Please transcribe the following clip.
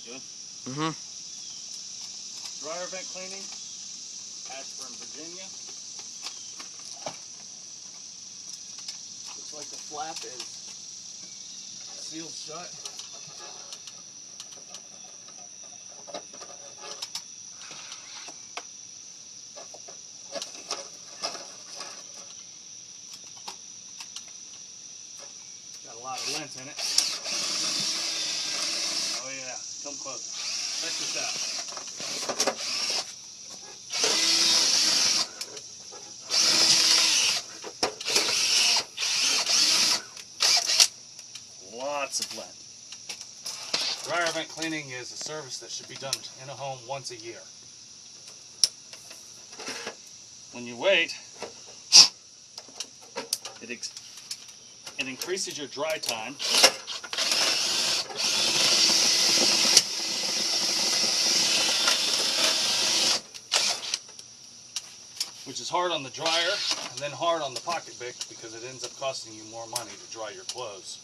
Good? Mm-hmm. Dryer vent cleaning. Ashburn, Virginia. Looks like the flap is sealed shut. Got a lot of lint in it. Oh yeah, come closer. Check this out. Lots of lint. Dryer vent cleaning is a service that should be done in a home once a year. When you wait, it increases your dry time. Which is hard on the dryer and then hard on the pocket pick because it ends up costing you more money to dry your clothes.